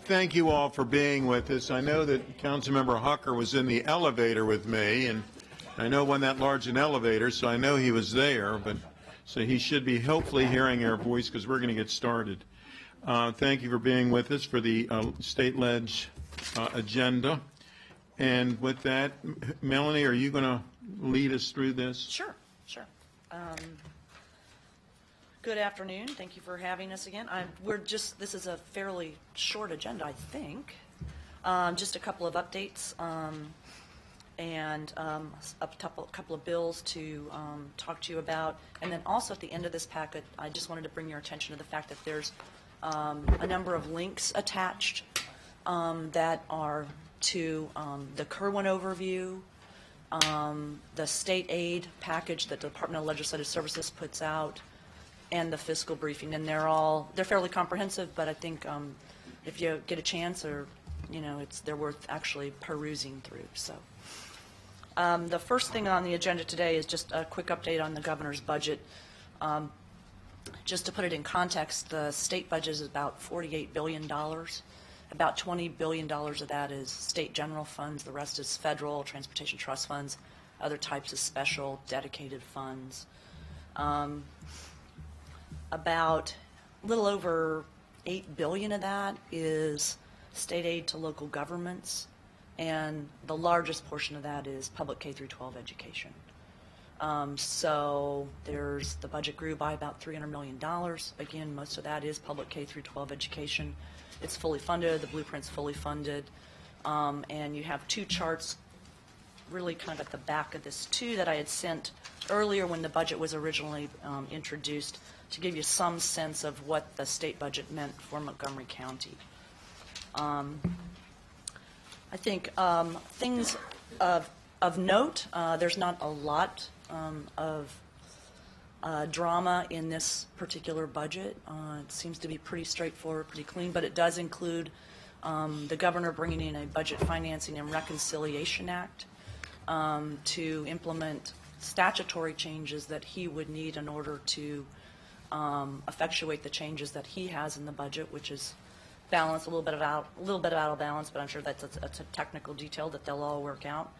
thank you all for being with us. I know that Councilmember Hucker was in the elevator with me, and I know when that large an elevator, so I know he was there, but so he should be hopefully hearing our voice because we're going to get started. Thank you for being with us for the state ledge agenda. And with that, Melanie, are you going to lead us through this? Sure. Good afternoon. Thank you for having us again. This is a fairly short agenda, I think. Just a couple of updates and a couple of bills to talk to you about. And then also at the end of this packet, I just wanted to bring your attention to the fact that there's a number of links attached that are to the Kirwan overview, the state aid package that the Department of Legislative Services puts out, and the fiscal briefing. And they're fairly comprehensive, but I think if you get a chance, or they're worth actually perusing through. So the first thing on the agenda today is just a quick update on the governor's budget. Just to put it in context, the state budget is about $48 billion. About $20 billion of that is state general funds. The rest is federal, transportation trust funds, other types of special dedicated funds. About a little over $8 billion of that is state aid to local governments, and the largest portion of that is public K through 12 education. So the budget grew by about $300 million. Again, most of that is public K through 12 education. It's fully funded. The blueprint's fully funded. And you have two charts really kind of at the back of this too that I had sent earlier when the budget was originally introduced to give you some sense of what the state budget meant for Montgomery County. I think things of note, there's not a lot of drama in this particular budget. It seems to be pretty straightforward, pretty clean, but it does include the governor bringing in a Budget Financing and Reconciliation Act to implement statutory changes that he would need in order to effectuate the changes that he has in the budget, which is balanced a little bit out of balance, but I'm sure that's a technical detail that they'll all work out.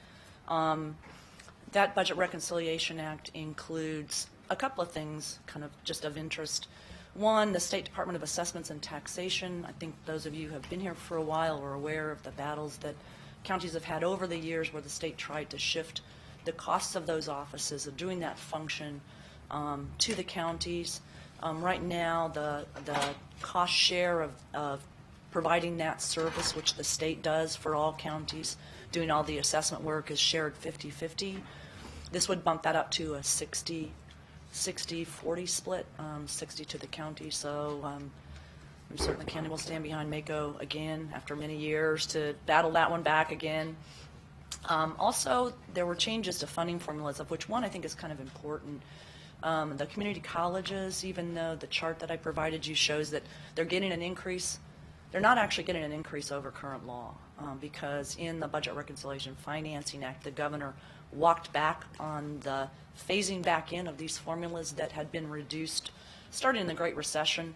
That Budget Reconciliation Act includes a couple of things kind of just of interest. One, the State Department of Assessments and Taxation. I think those of you who have been here for a while are aware of the battles that counties have had over the years where the state tried to shift the costs of those offices, of doing that function to the counties. Right now, the cost share of providing that service, which the state does for all counties, doing all the assessment work, is shared 50-50. This would bump that up to a 60-40 split, 60 to the county. So I'm certain the county will stand behind MACO again after many years to battle that one back again. Also, there were changes to funding formulas, of which one I think is kind of important. The community colleges, even though the chart that I provided you shows that they're getting an increase, they're not actually getting an increase over current law because in the Budget Reconciliation Financing Act, the governor walked back on the phasing back in of these formulas that had been reduced starting in the Great Recession,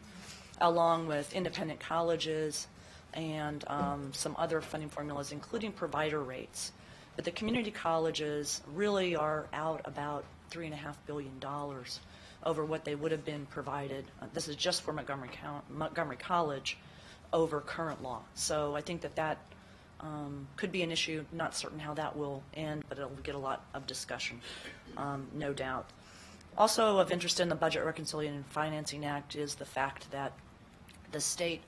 along with independent colleges and some other funding formulas, including provider rates. But the community colleges really are out about $3.5 billion over what they would have been provided. This is just for Montgomery College over current law. So I think that could be an issue. Not certain how that will end, but it'll get a lot of discussion, no doubt. Also of interest in the Budget Reconciliation and Financing Act is the fact that the state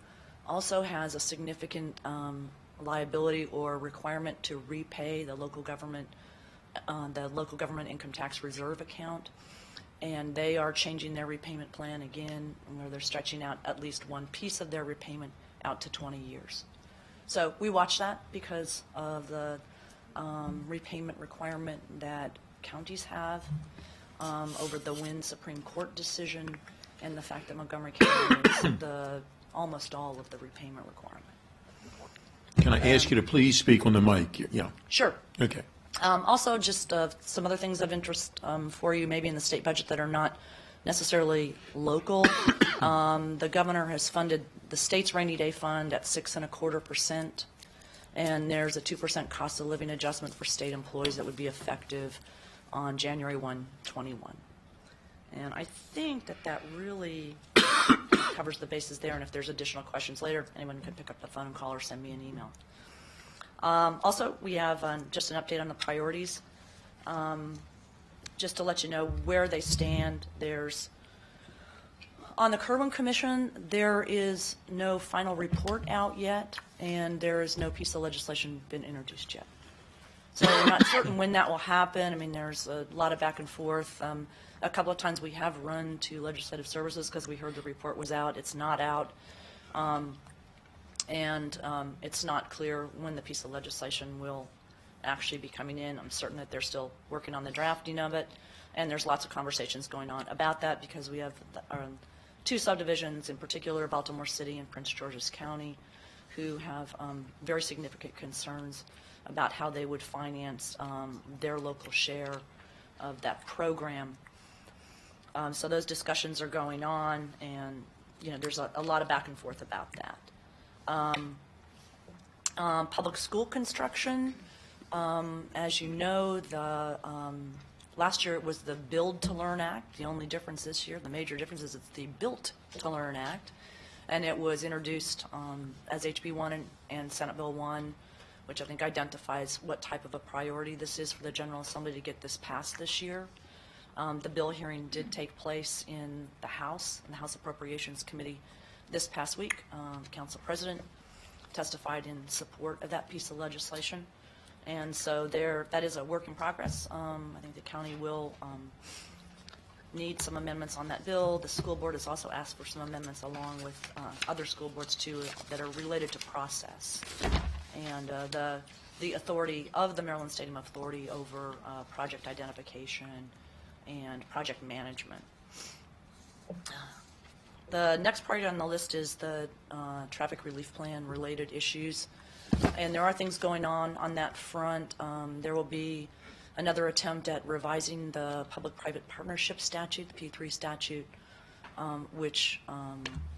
also has a significant liability or requirement to repay the local government income tax reserve account, and they are changing their repayment plan again, where they're stretching out at least one piece of their repayment out to 20 years. So we watch that because of the repayment requirement that counties have over the Wynn Supreme Court decision, and the fact that Montgomery County is almost all of the repayment requirement. Can I ask you to please speak on the mic? Yeah. Sure. Okay. Also, just some other things of interest for you, maybe in the state budget that are not necessarily local. The governor has funded the state's rainy day fund at 6.25%, and there's a 2% cost of living adjustment for state employees that would be effective on January 1, 21. And I think that really covers the bases there, and if there's additional questions later, anyone can pick up the phone and call or send me an email. Also, we have just an update on the priorities. Just to let you know where they stand, on the Kerwin Commission, there is no final report out yet, and there is no piece of legislation been introduced yet. So we're not certain when that will happen. I mean, there's a lot of back and forth. A couple of times we have run to legislative services because we heard the report was out. It's not out. And it's not clear when the piece of legislation will actually be coming in. I'm certain that they're still working on the drafting of it, and there's lots of conversations going on about that because we have two subdivisions, in particular Baltimore City and Prince George's County, who have very significant concerns about how they would finance their local share of that program. So those discussions are going on, and there's a lot of back and forth about that. Public school construction, as you know, last year it was the Build to Learn Act. The only difference this year, the major difference is it's the Built to Learn Act, and it was introduced as HB 1 and Senate Bill 1, which I think identifies what type of a priority this is for the General Assembly to get this passed this year. The bill hearing did take place in the House Appropriations Committee this past week. The Council President testified in support of that piece of legislation. And so that is a work in progress. I think the county will need some amendments on that bill. The school board has also asked for some amendments along with other school boards too that are related to process and the authority of the Maryland Stadium Authority over project identification and project management. The next priority on the list is the traffic relief plan related issues. And there are things going on that front. There will be another attempt at revising the public-private partnership statute, the P3 statute, which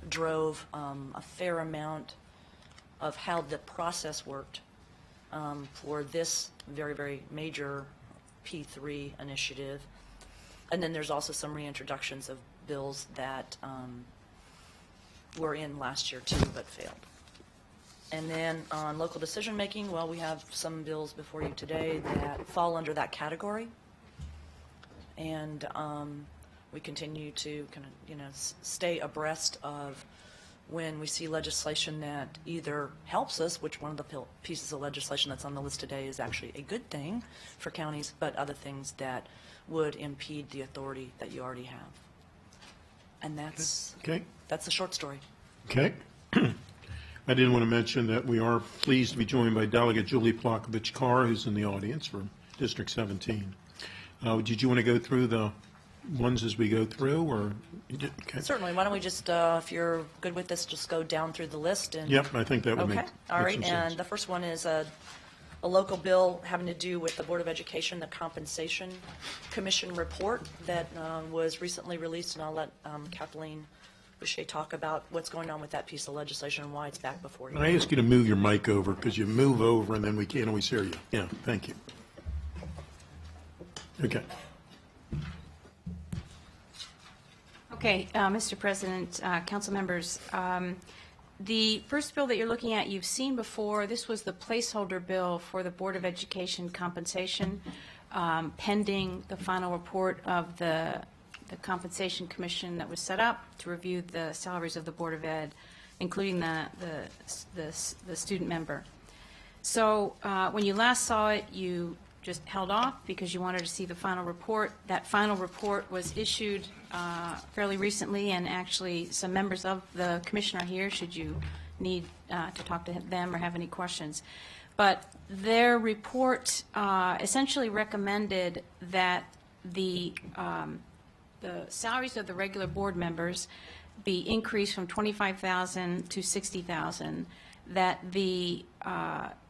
drove a fair amount of how the process worked for this very, very major P3 initiative. And then there's also some reintroductions of bills that were in last year too, but failed. And then on local decision making, well, we have some bills before you today that fall under that category. And we continue to kind of, stay abreast of when we see legislation that either helps us, which one of the pieces of legislation that's on the list today is actually a good thing for counties, but other things that would impede the authority that you already have. And that's the short story. Okay. I did want to mention that we are pleased to be joined by Delegate Julie Plakovich-Carr, who's in the audience for District 17. Did you want to go through the ones as we go through, or you did? Okay. Certainly. Why don't we just, if you're good with this, just go down through the list? And Yep, I think that would make all right. some And sense. the first one is a local bill having to do with the Board of Education, the Compensation Commission report that was recently released, and I'll let Kathleen Boucher talk about what's going on with that piece of legislation and why it's back before you. I ask you to move your mic over because you move over and then we can't always hear you. Yeah, thank you. Okay. Okay, Mr. President, council members, the first bill that you're looking at, you've seen before. This was the placeholder bill for the Board of Education compensation, pending the final report of the Compensation Commission that was set up to review the salaries of the Board of Ed, including the student member. So when you last saw it, you just held off because you wanted to see the final report. That final report was issued fairly recently, and actually some members of the commission are here should you need to talk to them or have any questions. But their report essentially recommended that the salaries of the regular board members be increased from $25,000 to $60,000, that the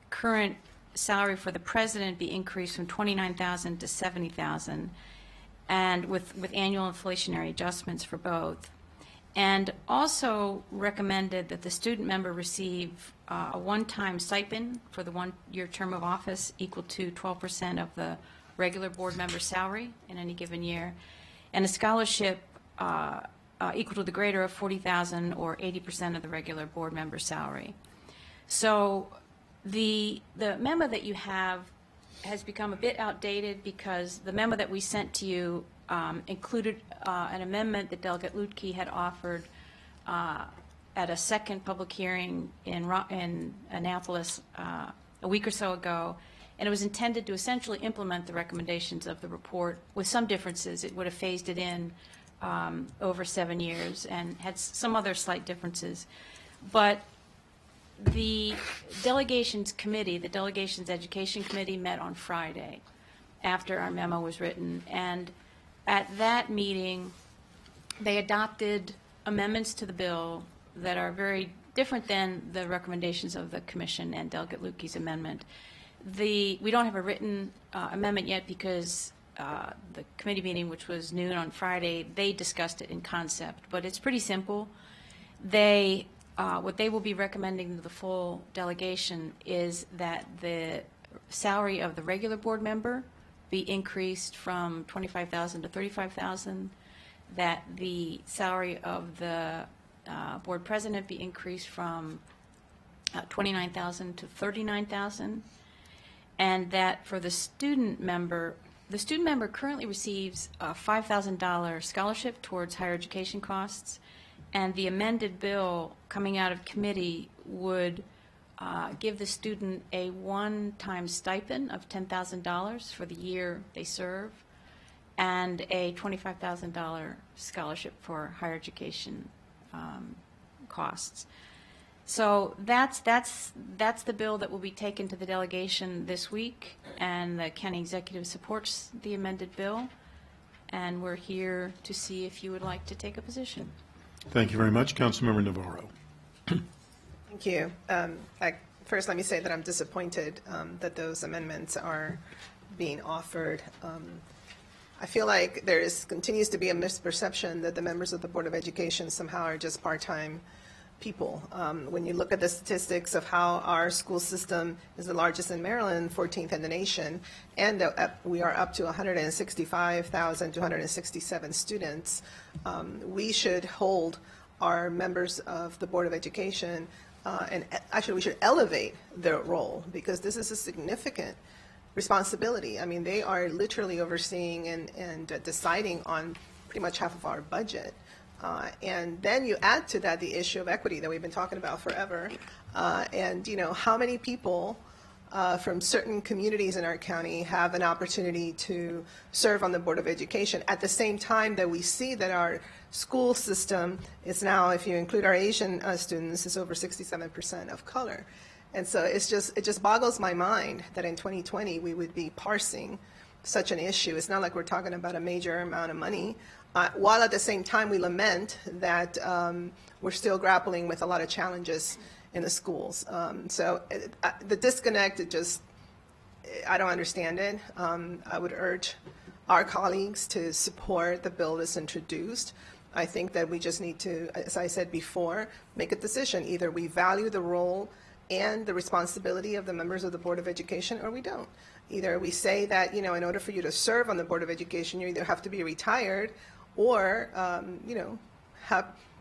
current salary for the president be increased from $29,000 to $70,000, and with annual inflationary adjustments for both. and also recommended that the student member receive a one-time stipend for the one-year term of office equal to 12% of the regular board member's salary in any given year, and a scholarship equal to the greater of $40,000 or 80% of the regular board member's salary. So the memo that you have has become a bit outdated because the memo that we sent to you included an amendment that Delegate Lutke had offered at a second public hearing in Annapolis a week or so ago, and it was intended to essentially implement the recommendations of the report with some differences. It would have phased it in over 7 years and had some other slight differences. But the delegations committee, the delegations education committee, met on Friday after our memo was written, and at that meeting they adopted amendments to the bill that are very different than the recommendations of the commission and Delegate Lutke's amendment. We don't have a written amendment yet because the committee meeting, which was noon on Friday, they discussed it in concept, but it's pretty simple. What they will be recommending to the full delegation is that the salary of the regular board member be increased from $25,000 to $35,000, that the salary of the board president be increased from $29,000 to $39,000, and that for the student member currently receives a $5,000 scholarship towards higher education costs, and the amended bill coming out of committee would give the student a one-time stipend of $10,000 for the year they serve, and a $25,000 scholarship for higher education costs. So that's the bill that will be taken to the delegation this week, and the county executive supports the amended bill, and we're here to see if you would like to take a position. Thank you very much. Councilmember Navarro. Thank you. First, let me say that I'm disappointed that those amendments are being offered. I feel like there continues to be a misperception that the members of the Board of Education somehow are just part-time people. When you look at the statistics of how our school system is the largest in Maryland, 14th in the nation, and we are up to 165,267 students, we should hold our members of the Board of Education, and actually we should elevate their role, because this is a significant responsibility. I mean, they are literally overseeing and deciding on pretty much half of our budget. And then you add to that the issue of equity that we've been talking about forever. And, you know, how many people from certain communities in our county have an opportunity to serve on the Board of Education at the same time that we see that our school system is now, if you include our Asian students, is over 67% of color. And so it just boggles my mind that in 2020 we would be parsing such an issue. It's not like we're talking about a major amount of money, while at the same time we lament that we're still grappling with a lot of challenges in the schools. So the disconnect, I don't understand it. I would urge our colleagues to support the bill that's introduced. I think that we just need to, as I said before, make a decision. Either we value the role and the responsibility of the members of the Board of Education, or we don't. Either we say that, you know, in order for you to serve on the Board of Education, you either have to be retired or, you know,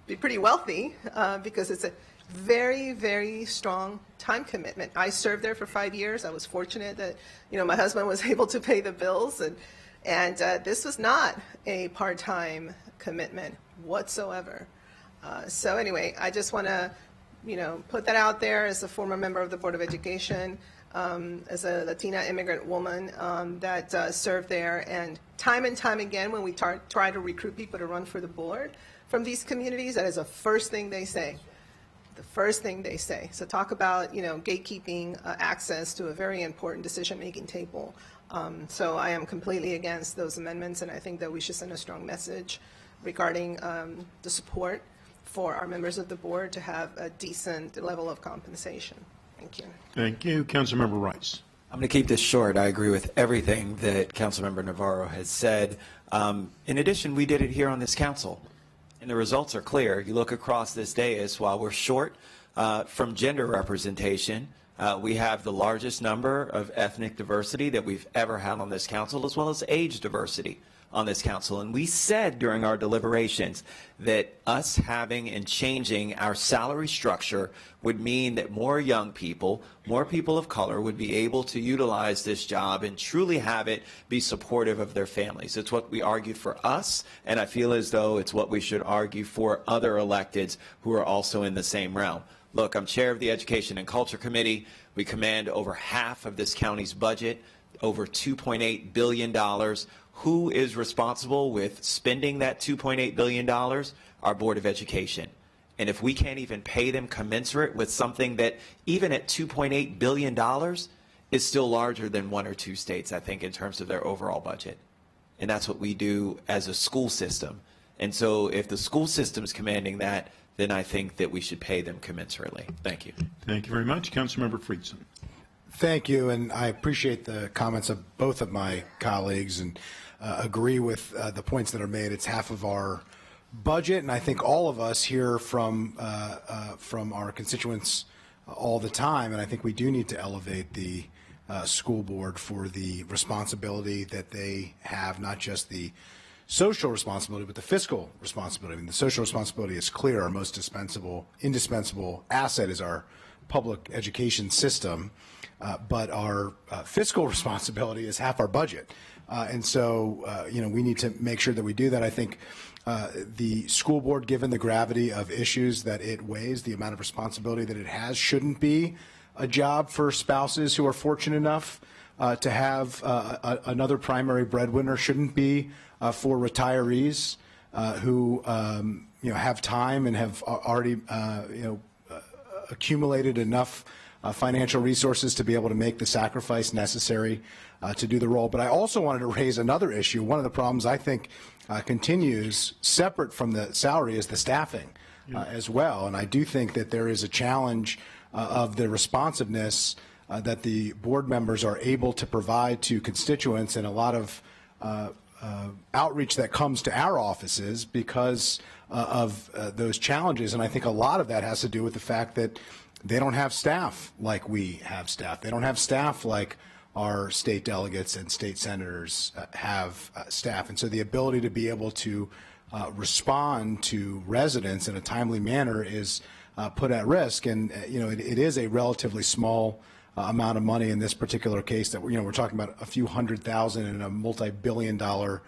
be pretty wealthy, because it's a very, very strong time commitment. I served there for 5 years. I was fortunate that, you know, my husband was able to pay the bills, and this was not a part-time commitment whatsoever. So anyway, I just want to, you know, put that out there as a former member of the Board of Education, as a Latina immigrant woman that served there, and time again when we try to recruit people to run for the board from these communities, that is the first thing they say. The first thing they say. So talk about, you know, gatekeeping access to a very important decision-making table. So I am completely against those amendments, and I think that we should send a strong message regarding the support for our members of the board to have a decent level of compensation. Thank you. Thank you. Councilmember Rice. I'm going to keep this short. I agree with everything that Councilmember Navarro has said. In addition, we did it here on this council. And the results are clear. You look across this dais, while we're short from gender representation, we have the largest number of ethnic diversity that we've ever had on this council, as well as age diversity on this council. And we said during our deliberations that us having and changing our salary structure would mean that more young people, more people of color would be able to utilize this job and truly have it be supportive of their families. It's what we argued for us, and I feel as though it's what we should argue for other electeds who are also in the same realm. Look, I'm chair of the Education and Culture Committee. We command over half of this county's budget, over $2.8 billion. Who is responsible with spending that $2.8 billion? Our Board of Education. And if we can't even pay them commensurate with something that, even at $2.8 billion, is still larger than one or two states, I think, in terms of their overall budget. And that's what we do as a school system. And so if the school system is commanding that, then I think that we should pay them commensurately. Thank you. Thank you very much. Councilmember Friedson. Thank you, and I appreciate the comments of both of my colleagues and agree with the points that are made. It's half of our budget, and I think all of us hear from our constituents all the time, and I think we do need to elevate the school board for the responsibility that they have, not just the social responsibility, but the fiscal responsibility. I mean, the social responsibility is clear. Our most indispensable asset is our public education system, but our fiscal responsibility is half our budget. And so, we need to make sure that we do that. I think the school board, given the gravity of issues that it weighs, the amount of responsibility that it has, shouldn't be a job for spouses who are fortunate enough to have another primary breadwinner, shouldn't be for retirees who have time and have already accumulated enough financial resources to be able to make the sacrifice necessary to do the role. But I also wanted to raise another issue. One of the problems I think continues separate from the salary is the staffing as well. And I do think that there is a challenge of the responsiveness that the board members are able to provide to constituents, and a lot of outreach that comes to our offices because of those challenges. And I think a lot of that has to do with the fact that they don't have staff like we have staff. They don't have staff like our state delegates and state senators have staff. And so the ability to be able to respond to residents in a timely manner is put at risk. And, it is a relatively small amount of money in this particular case that we're talking about a few $100,000 in a multi-billion-dollar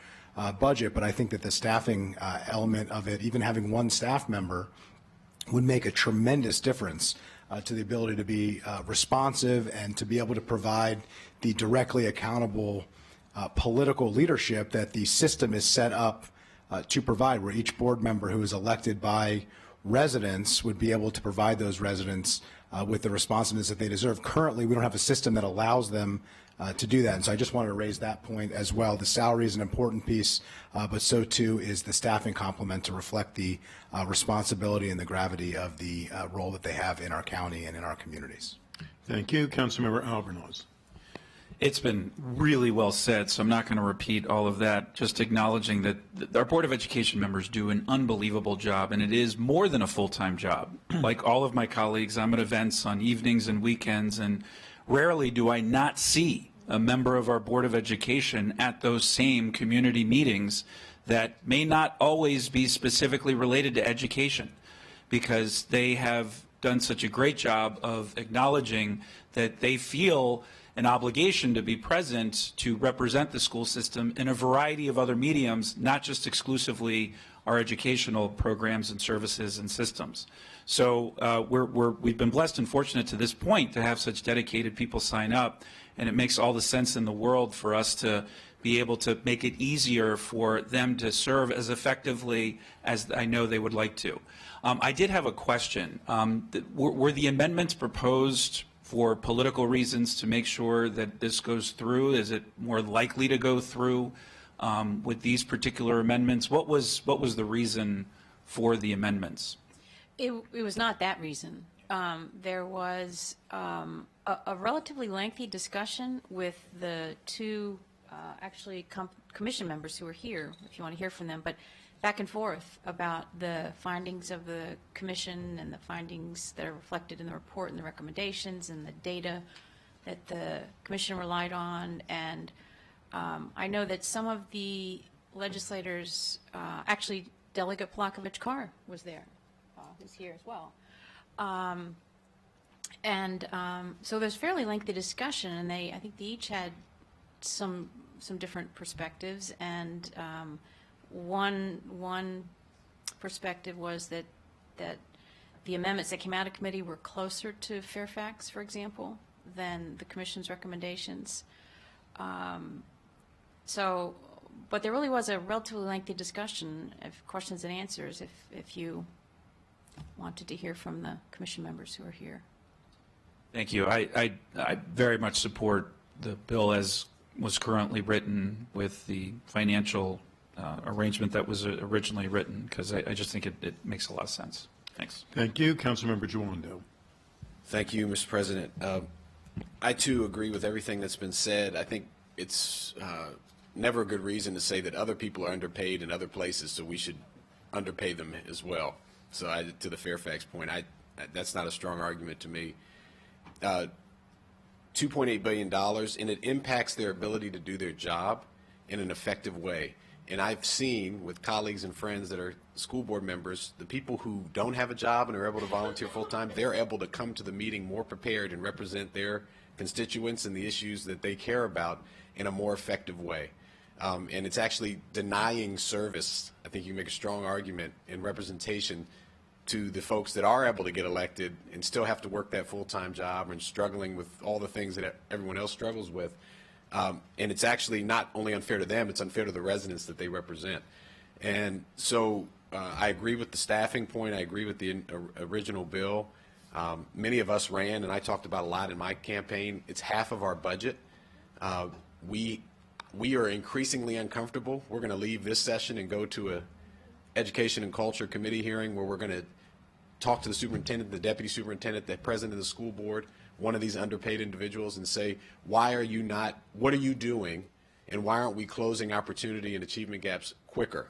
budget. But I think that the staffing element of it, even having one staff member, would make a tremendous difference to the ability to be responsive and to be able to provide the directly accountable political leadership that the system is set up to provide, where each board member who is elected by residents would be able to provide those residents with the responsiveness that they deserve. Currently, we don't have a system that allows them to do that. And so I just wanted to raise that point as well. The salary is an important piece, but so too is the staffing complement to reflect the responsibility and the gravity of the role that they have in our county and in our communities. Thank you. Councilmember Albornoz. It's been really well said, so I'm not going to repeat all of that, just acknowledging that our Board of Education members do an unbelievable job, and it is more than a full-time job. Like all of my colleagues, I'm at events on evenings and weekends, and rarely do I not see a member of our Board of Education at those same community meetings that may not always be specifically related to education, because they have done such a great job of acknowledging that they feel an obligation to be present to represent the school system in a variety of other mediums, not just exclusively our educational programs and services and systems. So we've been blessed and fortunate to this point to have such dedicated people sign up, and it makes all the sense in the world for us to be able to make it easier for them to serve as effectively as I know they would like to. I did have a question. Were the amendments proposed for political reasons to make sure that this goes through? Is it more likely to go through with these particular amendments? What was the reason for the amendments? It was not that reason. There was a relatively lengthy discussion with the two commission members who are here, if you want to hear from them. But back and forth about the findings of the commission and the findings that are reflected in the report and the recommendations and the data that the commission relied on. And I know that some of the legislators, actually Delegate Plakovich-Carr was there, who's here as well. So there's fairly lengthy discussion, and I think they each had some different perspectives. And one perspective was that the amendments that came out of committee were closer to Fairfax, for example, than the commission's recommendations. But there really was a relatively lengthy discussion of questions and answers if you wanted to hear from the commission members who are here. Thank you. I very much support the bill as was currently written with the financial arrangement that was originally written, because I just think it makes a lot of sense. Thanks. Thank you. Councilmember Jawando. Thank you, Mr. President. I, too, agree with everything that's been said. I think it's never a good reason to say that other people are underpaid in other places, so we should underpay them as well. So to the Fairfax point, that's not a strong argument to me. $2.8 billion, and it impacts their ability to do their job in an effective way. And I've seen with colleagues and friends that are school board members, the people who don't have a job and are able to volunteer full-time, they're able to come to the meeting more prepared and represent their constituents and the issues that they care about in a more effective way. And it's actually denying service. I think you can make a strong argument in representation to the folks that are able to get elected and still have to work that full-time job and struggling with all the things that everyone else struggles with. And it's actually not only unfair to them, it's unfair to the residents that they represent. And so I agree with the staffing point. I agree with the original bill. Many of us ran, and I talked about a lot in my campaign. It's half of our budget. We are increasingly uncomfortable. We're going to leave this session and go to a Education and Culture Committee hearing where we're going to talk to the superintendent, the deputy superintendent, the president of the school board, one of these underpaid individuals, and say, why are you not, what are you doing, and why aren't we closing opportunity and achievement gaps quicker?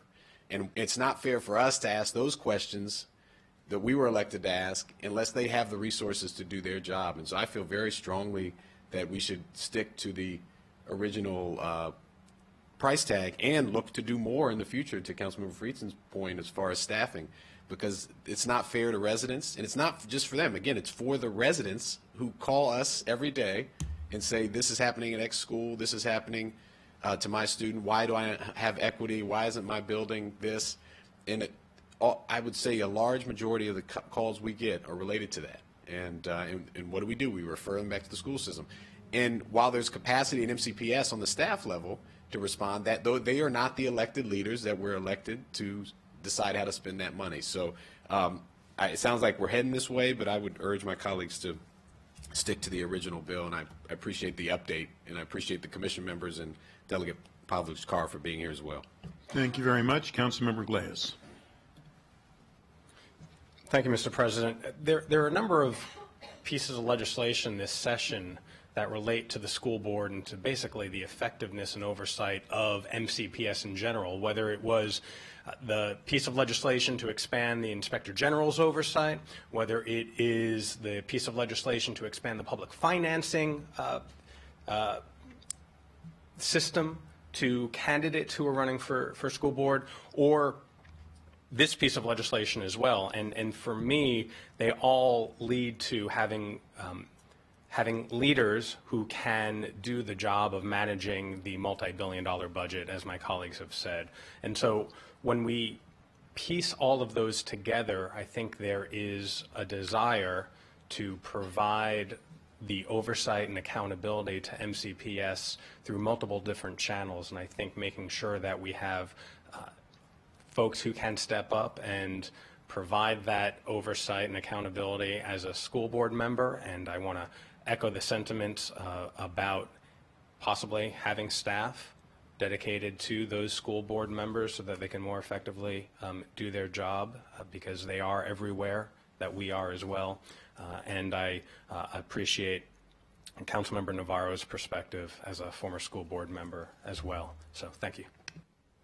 And it's not fair for us to ask those questions that we were elected to ask unless they have the resources to do their job. And so I feel very strongly that we should stick to the original price tag and look to do more in the future, to Councilmember Friedson's point, as far as staffing, because it's not fair to residents, and it's not just for them. Again, it's for the residents who call us every day and say, this is happening at X school, this is happening to my student, why do I have equity, why isn't my building this? And I would say a large majority of the calls we get are related to that. And what do? We refer them back to the school system. And while there's capacity in MCPS on the staff level to respond, that though they are not the elected leaders that we're elected to decide how to spend that money. So it sounds like we're heading this way, but I would urge my colleagues to stick to the original bill, and I appreciate the update, and I appreciate the commission members and Delegate Pavlovich-Carr for being here as well. Thank you very much. Councilmember Glass. Thank you, Mr. President. There are a number of pieces of legislation this session that relate to the school board and to basically the effectiveness and oversight of MCPS in general, whether it was the piece of legislation to expand the Inspector General's oversight, whether it is the piece of legislation to expand the public financing system to candidates who are running for school board, or this piece of legislation as well. And for me, they all lead to having leaders who can do the job of managing the multi-billion-dollar budget, as my colleagues have said. And so when we piece all of those together, I think there is a desire to provide the oversight and accountability to MCPS through multiple different channels. And I think making sure that we have folks who can step up and provide that oversight and accountability as a school board member. And I want to echo the sentiments about possibly having staff dedicated to those school board members so that they can more effectively do their job, because they are everywhere that we are as well. And I appreciate Councilmember Navarro's perspective as a former school board member as well. So thank you.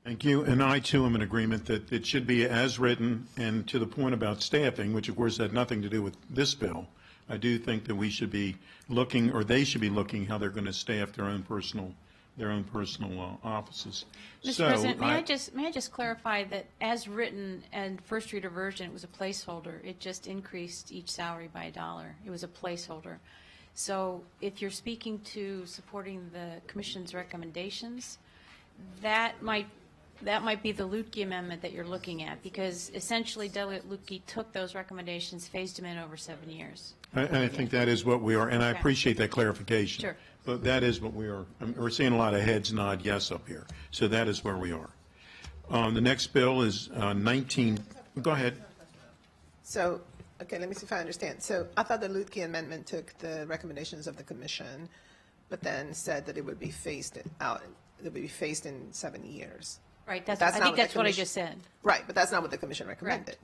Thank you. And I, too, am in agreement that it should be as written, and to the point about staffing, which of course had nothing to do with this bill, I do think that we should be looking, or they should be looking, how they're going to staff their own personal offices. Mr. So President, may I just clarify that as written and first reader version, it was a placeholder. It just increased each salary by $1. It was a placeholder. So if you're speaking to supporting the commission's recommendations, that might be the Lutke amendment that you're looking at, because essentially Delegate Lutke took those recommendations, phased them in over 7 years. I think that is what we are, and I Okay. appreciate that clarification. Sure. But that is what we are. We're seeing a lot of heads nod yes up here. So that is where we are. The next bill is 19, go ahead. So, okay, let me see if I understand. So I thought the Lutke amendment took the recommendations of the commission, but then said that it would be phased out, it would be phased in 7 years. Right, That's I not think what the that's what I commission- just said. Right, but that's not what the commission recommended.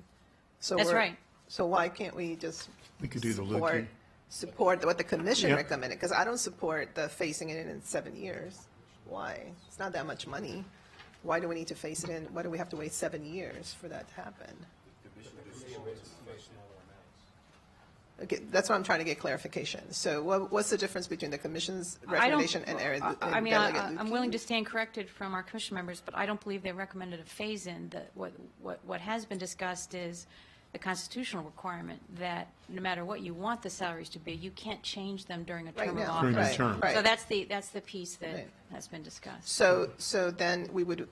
So That's we're- right. So why can't we just We could do the support, Lutke. support what the commission Yeah. recommended? Because I don't support the phasing it in 7 years. Why? It's not that much money. Why do we need to phase it in? Why do we have to wait 7 years for that to happen? Okay, that's what I'm trying to get clarification. So what's the difference between the commission's recommendation and Delegate I'm Lutke? willing to stand corrected from our commission members, but I don't believe they recommended a phase-in. What has been discussed is the constitutional requirement that no matter what you want the salaries to be, you can't change them during a Right term of now, office. During a right, term. right. So that's the piece that Right. has been discussed. So then we'd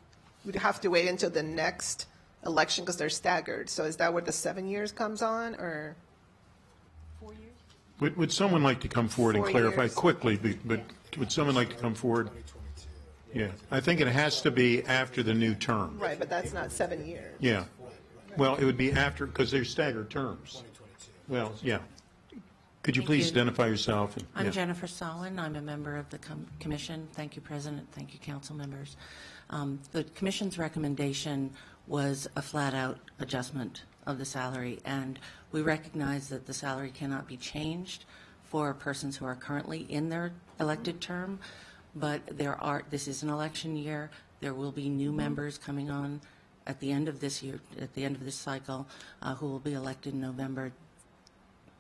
have to wait until the next election because they're staggered. So is that where the 7 years comes on, or? Would someone like to come forward and 4 clarify years. quickly, but would someone like to come forward? Yeah, I think it has to be after the new term. Right, but that's not 7 years. Yeah. Well, it would be after, because they're staggered terms. Well, yeah. Could you Thank please you. identify yourself? and- I'm yeah. Jennifer Solon. I'm a member of the commission. Thank you, President. Thank you, council members. The commission's recommendation was a flat-out adjustment of the salary, and we recognize that the salary cannot be changed for persons who are currently in their elected term, but this is an election year. There will be new members coming on at the end of this year, at the end of this cycle, who will be elected in November.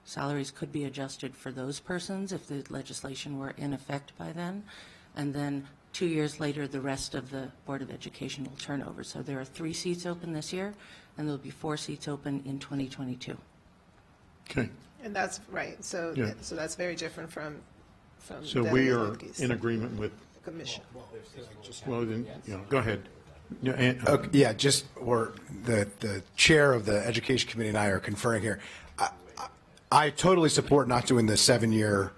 Salaries could be adjusted for those persons if the legislation were in effect by then. And then 2 years later, the rest of the Board of Education will turn over. So there are 3 seats open this year, and there'll be 4 seats open in 2022. Okay. And that's right. So Yeah. so that's very different from So we Delegate are Lutke's in agreement with, commission. well, then, go ahead. Yeah, and- Okay, yeah, just, the chair of the Education Committee and I are conferring here. I totally support not doing the 7-year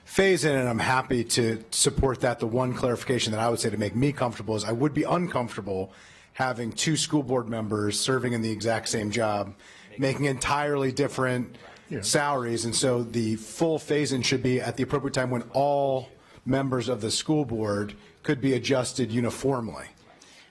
phase-in, and I'm happy to support that. The one clarification that I would say to make me comfortable is I would be uncomfortable having 2 school board members serving in the exact same job, making entirely different salaries, and so the full phase-in should be at the appropriate time when all members of the school board could be adjusted uniformly,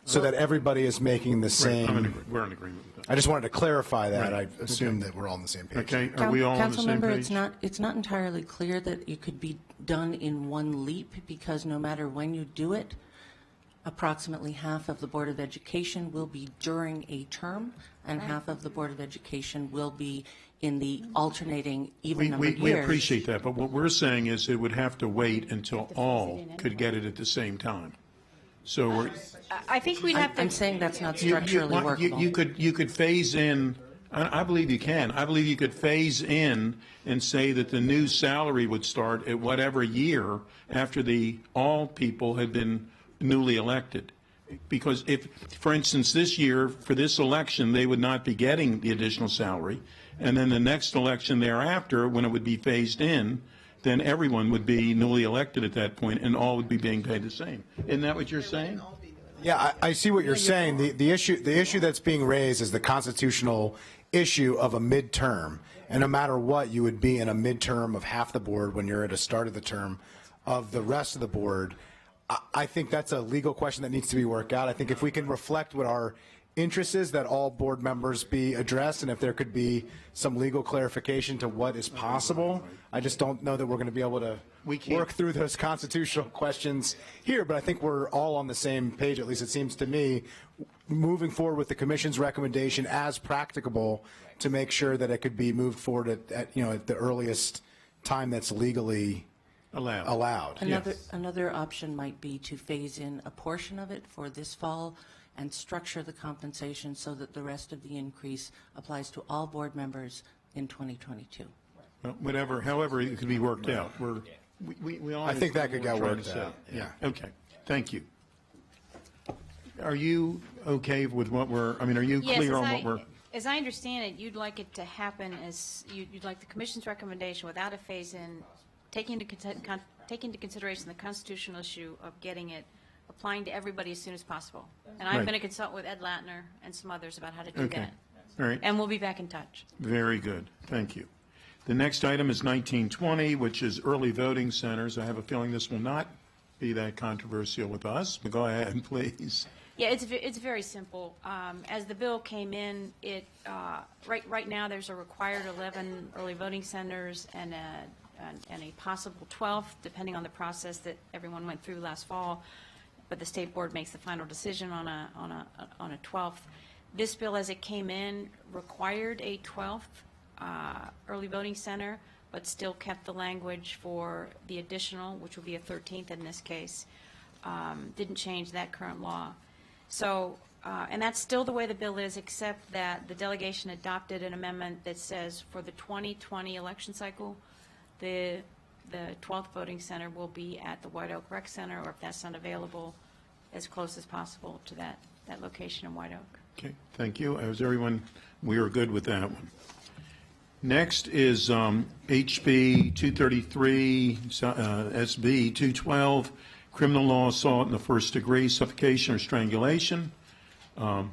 so that everybody is making the Right, same. we're in agreement with that. I just wanted to clarify that. Right. I assume that we're all on the same page. Okay, are we all on the same Councilmember, page? it's not entirely clear that it could be done in one leap, because no matter when you do it, approximately half of the Board of Education will be during a term, and half of the Board of Education will be in the alternating even numbered We years. appreciate that, but what we're saying is it would have to wait until all could get it at the same time. So we're. I think we'd have to. I'm saying that's not You- structurally you- workable. You could phase in, I believe you can. I believe you could phase in and say that the new salary would start at whatever year after all people had been newly elected. Because if, for instance, this year, for this election, they would not be getting the additional salary. And then the next election thereafter, when it would be phased in, then everyone would be newly elected at that point and all would be being paid the same. Isn't that what you're saying? Yeah, I see what you're saying. The issue that's being raised is the constitutional issue of a midterm. And no matter what, you would be in a midterm of half the board when you're at the start of the term of the rest of the board. I think that's a legal question that needs to be worked out. I think if we can reflect what our interest is that all board members be addressed, and if there could be some legal clarification to what is possible. I just don't know that we're going to be able to work through those constitutional questions here, but I think we're all on the same page, at least it seems to me, moving forward with the commission's recommendation as practicable to make sure that it could be moved forward at the earliest time that's legally allowed. Another option might be to phase in a portion of it for this fall and structure the compensation so that the rest of the increase applies to all board members in 2022. Well, however it could be worked out. We all. I think that could get we're trying worked to out. say. Yeah. Okay. Thank you. Are you okay with what are you Yes, clear on what we're? as I understand it, you'd like it to happen as, you'd like the commission's recommendation without a phase-in, taking into consideration the constitutional issue of getting it, applying to everybody as soon as possible. And I'm Right. going to consult with Ed Latner and some others about how to do Okay. that. All right. And we'll be back in touch. Very good. Thank you. The next item is 1920, which is early voting centers. I have a feeling this will not be that controversial with us, but go ahead, please. Yeah, it's very simple. As the bill came in, right now, there's a required 11 early voting centers and a possible 12th, depending on the process that everyone went through last fall. But the state board makes the final decision on a 12th. This bill, as it came in, required a 12th early voting center, but still kept the language for the additional, which would be a 13th in this case. Didn't change that current law. So, and that's still the way the bill is, except that the delegation adopted an amendment that says for the 2020 election cycle, the 12th voting center will be at the White Oak Rec Center, or if that's not available, as close as possible to that location in White Oak. Okay, thank you. As everyone, we are good with that one. Next is HB 233, SB 212, criminal law assault in the first degree, suffocation or strangulation. Yeah.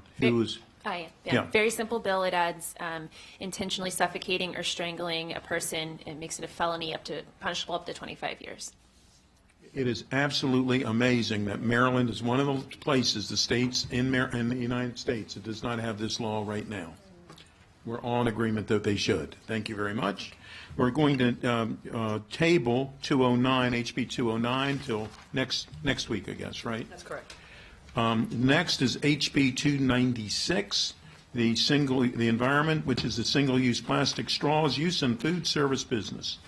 Very simple bill. It adds intentionally suffocating or strangling a person. It makes it a felony punishable up to 25 years. It is absolutely amazing that Maryland is one of the places, the states in the United States, that does not have this law right now. We're all in agreement that they should. Thank you very much. We're going to table 209, HB 209, till next week, I guess, right? That's correct. Next is HB 296, the environment, which is the single-use plastic straws use in food service business.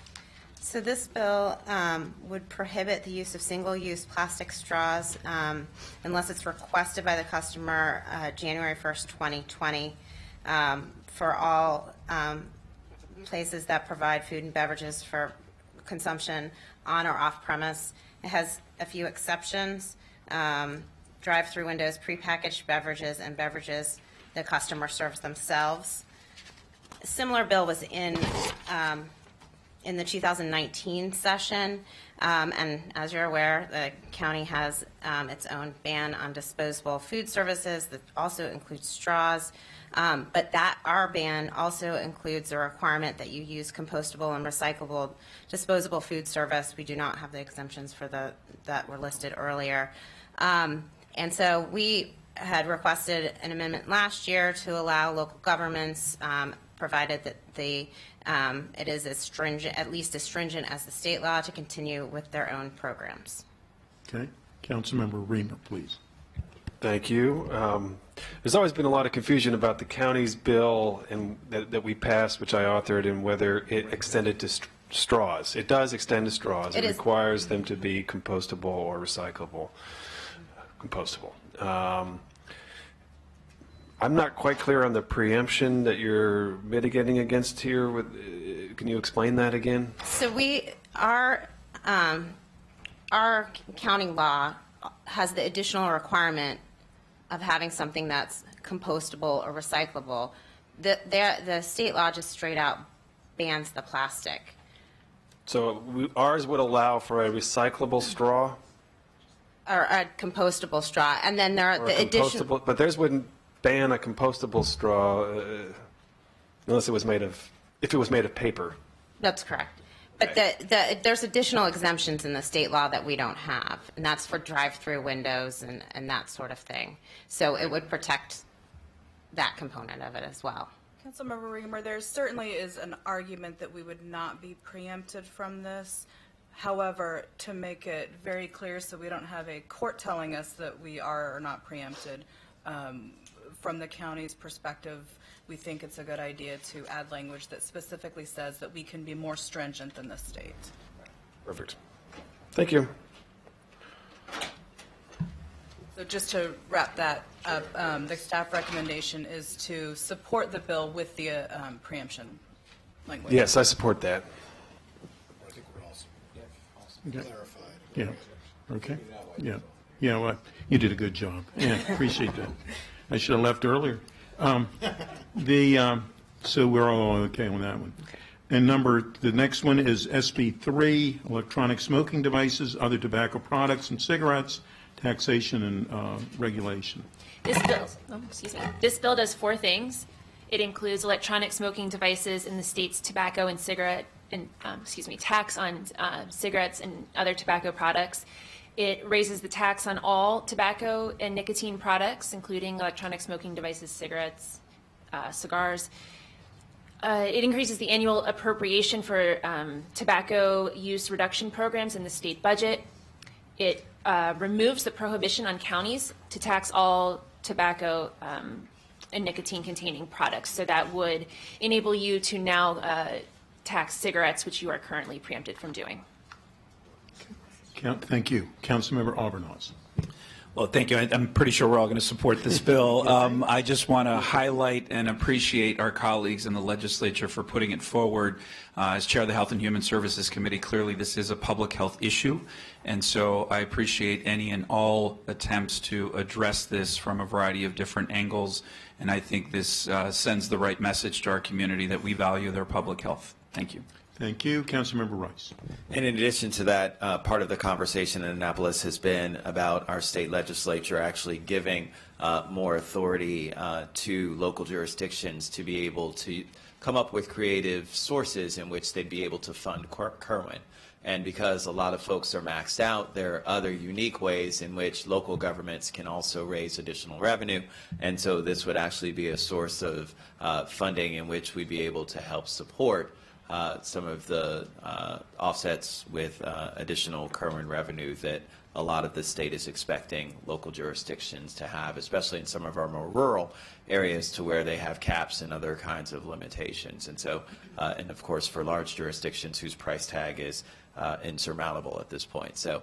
So this bill would prohibit the use of single-use plastic straws unless it's requested by the customer January 1st, 2020, for all places that provide food and beverages for consumption on or off premise. It has a few exceptions. Drive-through windows, prepackaged beverages, and beverages the customer serves themselves. A similar bill was in the 2019 session, and as you're aware, the county has its own ban on disposable food services that also includes straws. But our ban also includes a requirement that you use compostable and recyclable disposable food service. We do not have the exemptions for that were listed earlier. And so we had requested an amendment last year to allow local governments, provided that it is as stringent, at least as stringent as the state law, to continue with their own programs. Okay. Councilmember Reamer, please. Thank you. There's always been a lot of confusion about the county's bill and that we passed, which I authored, and whether it extended to straws. It does extend to straws. It requires them to be compostable or recyclable. Compostable. I'm not quite clear on the preemption that you're mitigating against here. Can you explain that again? So our county law has the additional requirement of having something that's compostable or recyclable. The state law just straight out bans the plastic. So ours would allow for a recyclable straw? Or a compostable straw, and then there are the additional. But theirs wouldn't ban a compostable straw unless it was made of paper. That's correct. But there's additional exemptions in the state law that we don't have, and that's for drive-through windows and that sort of thing. So it would protect that component of it as well. Councilmember Reamer, there certainly is an argument that we would not be preempted from this. However, to make it very clear so we don't have a court telling us that we are or not preempted, from the county's perspective, we think it's a good idea to add language that specifically says that we can be more stringent than the state. Perfect. Thank you. So just to wrap that up, the staff recommendation is to support the bill with the preemption language. Yes, I support that. I think we're also clarified. Yeah, okay, yeah. Yeah, well, you did a good job. Yeah, appreciate that. I should have left earlier. So we're all okay on that one. And the next one is SB 3, electronic smoking devices, other tobacco products and cigarettes, taxation and regulation. This bill does four things. It includes electronic smoking devices in the state's tobacco and cigarette, and tax on cigarettes and other tobacco products. It raises the tax on all tobacco and nicotine products, including electronic smoking devices, cigarettes, cigars. It increases the annual appropriation for tobacco use reduction programs in the state budget. It removes the prohibition on counties to tax all tobacco and nicotine-containing products. So that would enable you to now tax cigarettes, which you are currently preempted from doing. Thank you. Councilmember Albornoz. Well, thank you. I'm pretty sure we're all going to support this bill. I just want to highlight and appreciate our colleagues in the legislature for putting it forward. As chair of the Health and Human Services Committee, clearly this is a public health issue, and so I appreciate any and all attempts to address this from a variety of different angles, and I think this sends the right message to our community that we value their public health. Thank you. Thank you. Councilmember Rice. And in addition to that, part of the conversation in Annapolis has been about our state legislature actually giving more authority to local jurisdictions to be able to come up with creative sources in which they'd be able to fund Kerwin. And because a lot of folks are maxed out, there are other unique ways in which local governments can also raise additional revenue. And so this would actually be a source of funding in which we'd be able to help support some of the offsets with additional Kerwin revenue that a lot of the state is expecting local jurisdictions to have, especially in some of our more rural areas to where they have caps and other kinds of limitations. And so, and of course, for large jurisdictions whose price tag is insurmountable at this point. So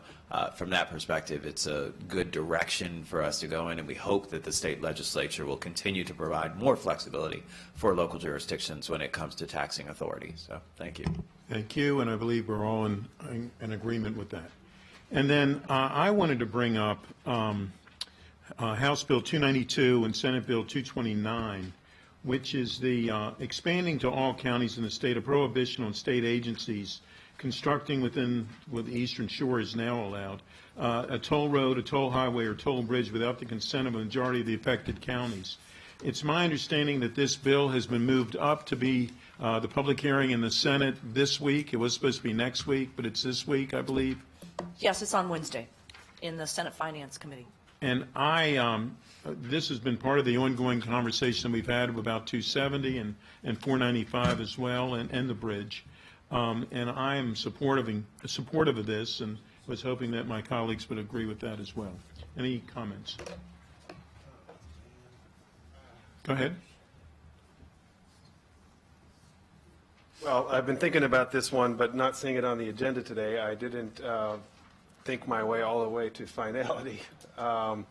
from that perspective, it's a good direction for us to go in, and we hope that the state legislature will continue to provide more flexibility for local jurisdictions when it comes to taxing authority. So thank you. Thank you, and I believe we're all in agreement with that. And then I wanted to bring up House Bill 292 and Senate Bill 229, which is the expanding to all counties in the state a prohibition on state agencies constructing within what the Eastern Shore is now allowed, a toll road, a toll highway, or toll bridge without the consent of a majority of the affected counties. It's my understanding that this bill has been moved up to be the public hearing in the Senate this week. It was supposed to be next week, but it's this week, I believe. Yes, it's on Wednesday in the Senate Finance Committee. And this has been part of the ongoing conversation we've had about 270 and 495 as well, and the bridge. And I am supportive of this, and was hoping that my colleagues would agree with that as well. Any comments? Go ahead. Well, I've been thinking about this one, but not seeing it on the agenda today. I didn't think my way all the way to finality. But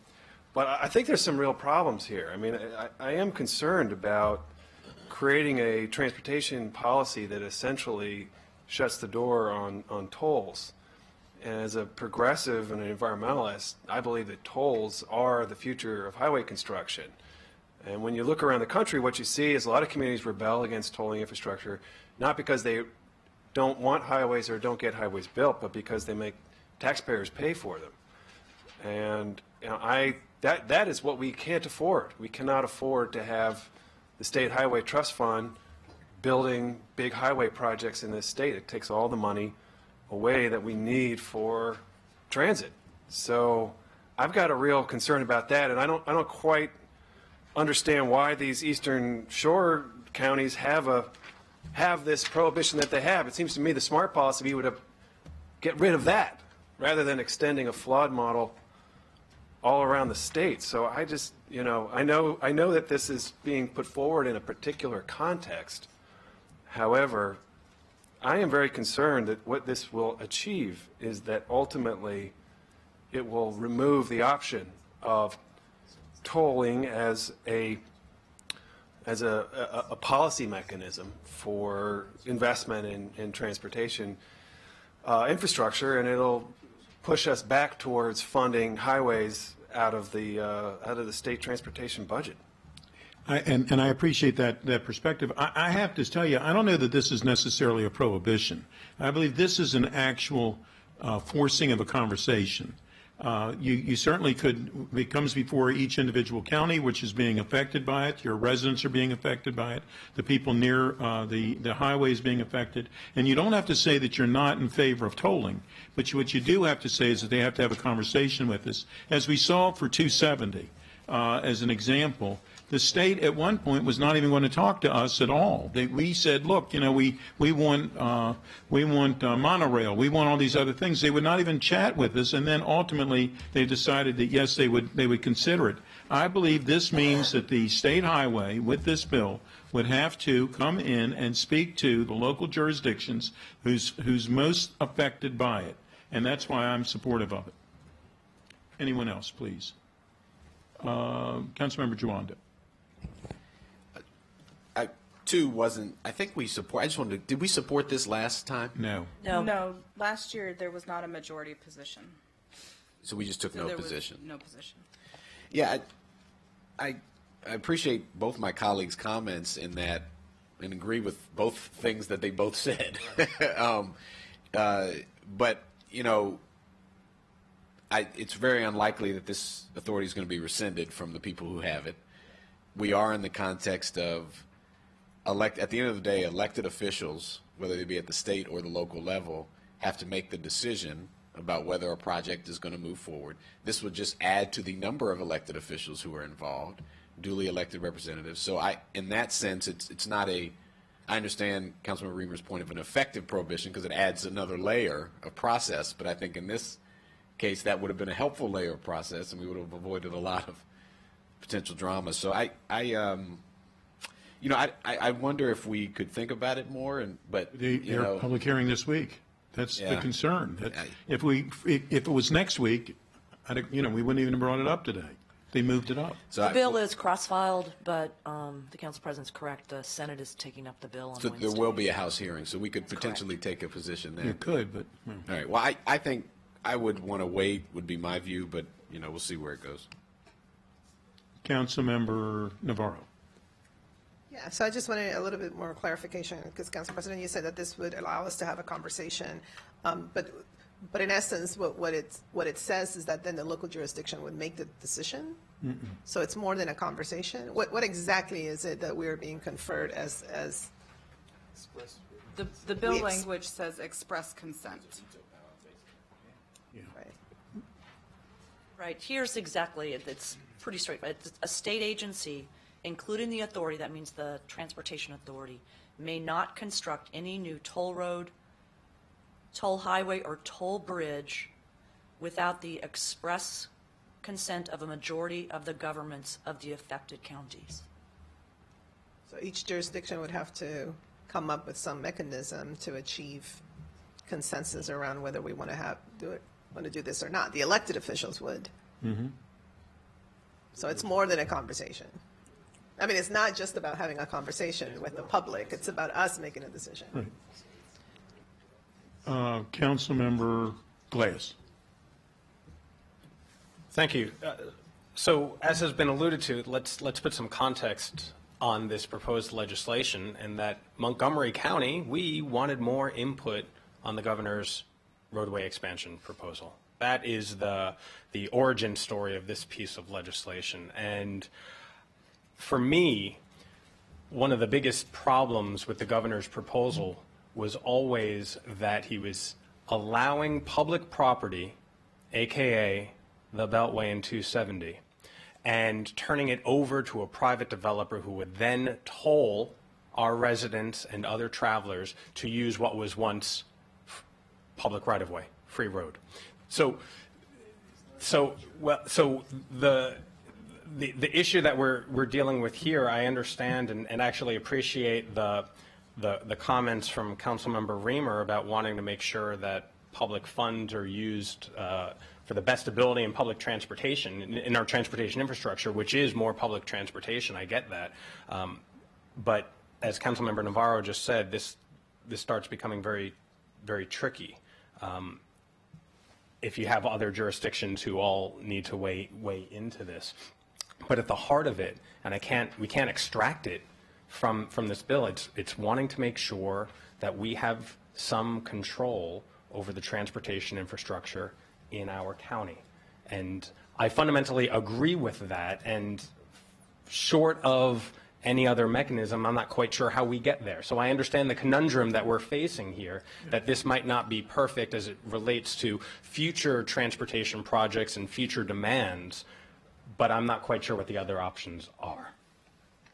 I think there's some real problems here. I mean, I am concerned about creating a transportation policy that essentially shuts the door on tolls. As a progressive and an environmentalist, I believe that tolls are the future of highway construction. And when you look around the country, what you see is a lot of communities rebel against tolling infrastructure, not because they don't want highways or don't get highways built, but because they make taxpayers pay for them. And you know, that is what we can't afford. We cannot afford to have the State Highway Trust Fund building big highway projects in this state. It takes all the money away that we need for transit. So I've got a real concern about that, and I don't quite understand why these Eastern Shore counties have this prohibition that they have. It seems to me the smart policy would have get rid of that rather than extending a flawed model all around the state. So I just, I know that this is being put forward in a particular context. However, I am very concerned that what this will achieve is that ultimately it will remove the option of tolling as a policy mechanism for investment in transportation infrastructure, and it'll push us back towards funding highways out of the state transportation budget. And I appreciate that perspective. I have to tell you, I don't know that this is necessarily a prohibition. I believe this is an actual forcing of a conversation. You certainly could, it comes before each individual county which is being affected by it. Your residents are being affected by it. The people near the highway is being affected. And you don't have to say that you're not in favor of tolling, but what you do have to say is that they have to have a conversation with us. As we saw for 270, as an example, the state at one point was not even going to talk to us at all. We said, look, we want monorail, we want all these other things. They would not even chat with us, and then ultimately they decided that yes, they would consider it. I believe this means that the state highway with this bill would have to come in and speak to the local jurisdictions who's most affected by it, and that's why I'm supportive of it. Anyone else, please? Councilmember Jawanda. I think we support, I just wanted to, did we support this last time? No. No, last year there was not a majority position. So we just took So no there was position. No position. Yeah, I appreciate both my colleagues' comments in that, and agree with both things that they both said. But, it's very unlikely that this authority is going to be rescinded from the people who have it. We are in the context of at the end of the day, elected officials, whether they be at the state or the local level, have to make the decision about whether a project is going to move forward. This would just add to the number of elected officials who are involved, duly elected representatives. So in that sense, it's not I understand Councilmember Reamer's point of an effective prohibition because it adds another layer of process, but I think in this case that would have been a helpful layer of process and we would have avoided a lot of potential drama. So I wonder if we could think about it more. But Their public hearing this week. That's the concern. If it was next week, we wouldn't even have brought it up today. They moved it up. So the bill is cross-filed, but the council president's correct. The Senate is taking up the bill on Wednesday. There will be a House hearing, so we could potentially take a position there. You could, but all right. Well, I think I would want to wait. Would be my view, but we'll see where it goes. Councilmember Navarro. Yeah, so I just wanted a little bit more clarification, because Council President, you said that this would allow us to have a conversation, but in essence, what it says is that then the local jurisdiction would make the decision. So it's more than a conversation. What exactly is it that we are being conferred as? The bill language says express consent. Right. Here's exactly it. It's pretty straightforward. It's a state agency, including the authority, that means the Transportation Authority, may not construct any new toll road, toll highway, or toll bridge without the express consent of a majority of the governments of the affected counties. So each jurisdiction would have to come up with some mechanism to achieve consensus around whether we want to do this or not. The elected officials would. So it's more than a conversation. I mean, it's not just about having a conversation with the public. It's about us making a decision. Right. Councilmember Glass. Thank you. So as has been alluded to, let's put some context on this proposed legislation, and that Montgomery County, we wanted more input on the governor's roadway expansion proposal. That is the origin story of this piece of legislation. And for me, one of the biggest problems with the governor's proposal was always that he was allowing public property, AKA the Beltway and 270, and turning it over to a private developer who would then toll our residents and other travelers to use what was once public right-of-way, free road. So the issue that we're dealing with here, I understand and actually appreciate the comments from Councilmember Reamer about wanting to make sure that public funds are used for the best ability in public transportation, in our transportation infrastructure, which is more public transportation. I get that. But as Councilmember Navarro just said, this starts becoming very, very tricky. If you have other jurisdictions who all need to weigh into this. But at the heart of it, and we can't extract it from this bill, it's wanting to make sure that we have some control over the transportation infrastructure in our county. And I fundamentally agree with that, and short of any other mechanism, I'm not quite sure how we get there. So I understand the conundrum that we're facing here, that this might not be perfect as it relates to future transportation projects and future demands, but I'm not quite sure what the other options are.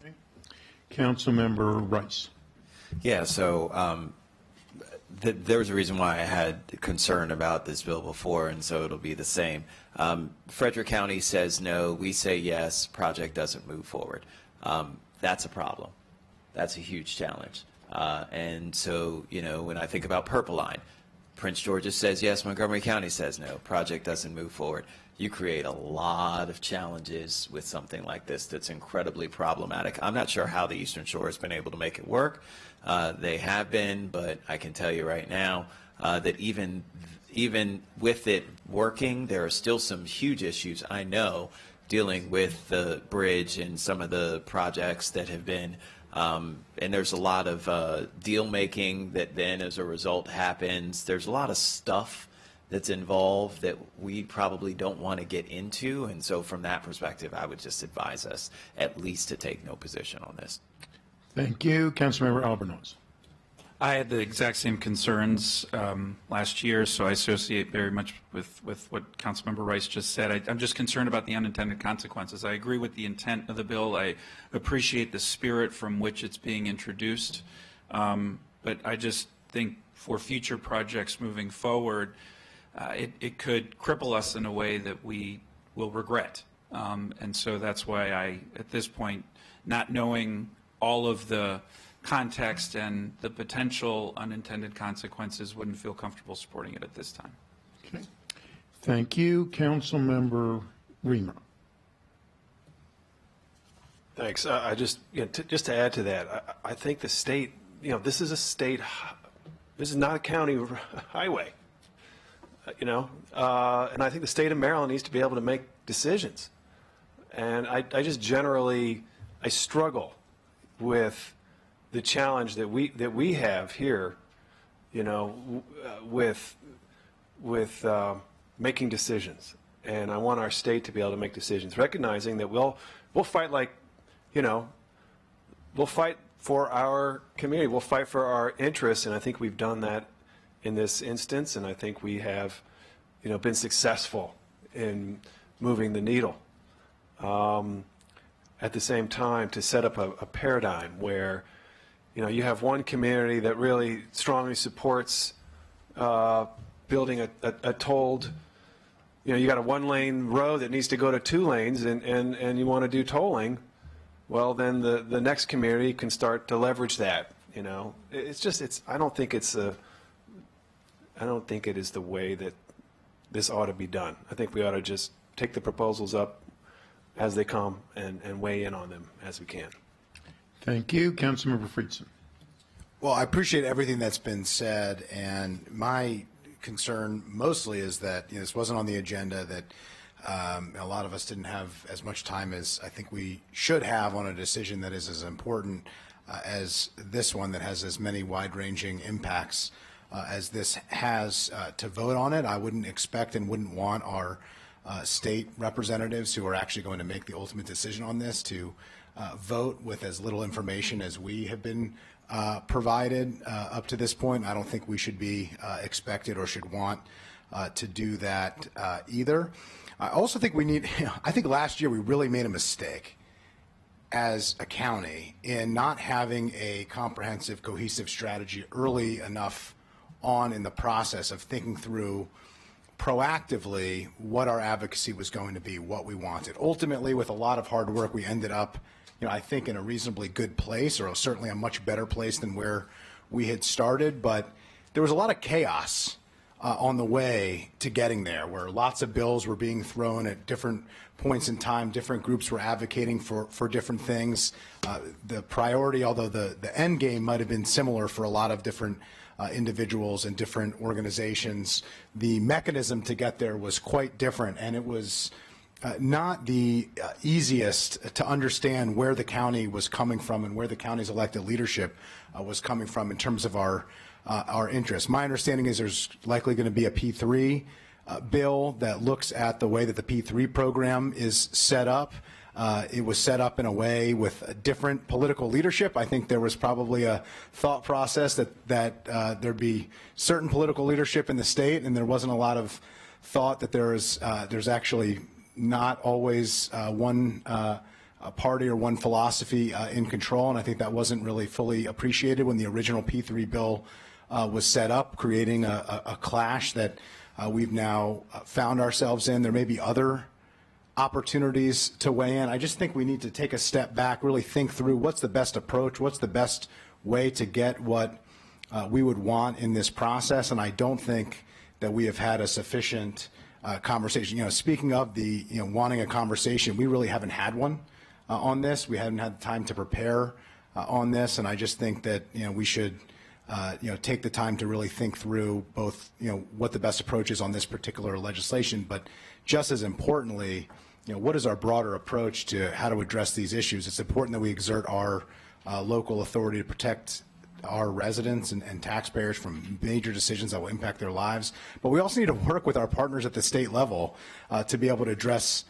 Okay. Councilmember Rice. Yeah, so there was a reason why I had concern about this bill before, and so it'll be the same. Frederick County says no, we say yes, project doesn't move forward. That's a problem. That's a huge challenge. And so, you know, when I think about Purple Line, Prince George's says yes, Montgomery County says no, project doesn't move forward. You create a lot of challenges with something like this that's incredibly problematic. I'm not sure how the Eastern Shore has been able to make it work. They have been, but I can tell you right now that even with it working, there are still some huge issues, I know, dealing with the bridge and some of the projects that have been, and there's a lot of deal making that then as a result happens. There's a lot of stuff that's involved that we probably don't want to get into, and so from that perspective, I would just advise us at least to take no position on this. Thank you. Councilmember Albornoz. I had the exact same concerns last year, so I associate very much with what Councilmember Rice just said. I'm just concerned about the unintended consequences. I agree with the intent of the bill. I appreciate the spirit from which it's being introduced, but I just think for future projects moving forward, it could cripple us in a way that we will regret. And so that's why I, at this point, not knowing all of the context and the potential unintended consequences, wouldn't feel comfortable supporting it at this time. Okay. Thank you. Councilmember Reamer. Thanks. I just, just to add to that, I think the state, this is a state, this is not a county highway, and I think the state of Maryland needs to be able to make decisions. And I just generally, I struggle with the challenge that we have here, with making decisions. And I want our state to be able to make decisions, recognizing that we'll fight we'll fight for our community, we'll fight for our interests, and I think we've done that in this instance, and I think we have, been successful in moving the needle. At the same time, to set up a paradigm where you have one community that really strongly supports building a tolled, you got a one-lane road that needs to go to 2 lanes, and you want to do tolling. Well, then the next community can start to leverage that. I don't think it is the way that this ought to be done. I think we ought to just take the proposals up as they come and weigh in on them as we can. Thank you. Councilmember Friedson. Well, I appreciate everything that's been said, and my concern mostly is that this wasn't on the agenda, that a lot of us didn't have as much time as I think we should have on a decision that is as important as this one, that has as many wide-ranging impacts as this has, to vote on it. I wouldn't expect and wouldn't want our state representatives who are actually going to make the ultimate decision on this to vote with as little information as we have been provided up to this point. I don't think we should be expected or should want to do that either. I also think we need, I think last year we really made a mistake as a county in not having a comprehensive, cohesive strategy early enough on in the process of thinking through proactively what our advocacy was going to be, what we wanted. Ultimately, with a lot of hard work, we ended up, I think in a reasonably good place, or certainly a much better place than where we had started, but there was a lot of chaos on the way to getting there, where lots of bills were being thrown at different points in time, different groups were advocating for different things. The priority, although the end game might have been similar for a lot of different individuals and different organizations, the mechanism to get there was quite different, and it was not the easiest to understand where the county was coming from and where the county's elected leadership was coming from in terms of our interests. My understanding is there's likely going to be a P3 bill that looks at the way that the P3 program is set up. It was set up in a way with a different political leadership. I think there was probably a thought process that there'd be certain political leadership in the state, and there wasn't a lot of thought that there's actually not always one party or one philosophy in control, and I think that wasn't really fully appreciated when the original P3 bill was set up, creating a clash that we've now found ourselves in. There may be other opportunities to weigh in. I just think we need to take a step back, really think through what's the best approach, what's the best way to get what we would want in this process, and I don't think that we have had a sufficient conversation. Speaking of the wanting a conversation, we really haven't had one on this. We haven't had the time to prepare on this, and I just think that we should take the time to really think through both what the best approach is on this particular legislation, but just as importantly, what is our broader approach to how to address these issues? It's important that we exert our local authority to protect our residents and taxpayers from major decisions that will impact their lives. But we also need to work with our partners at the state level to be able to address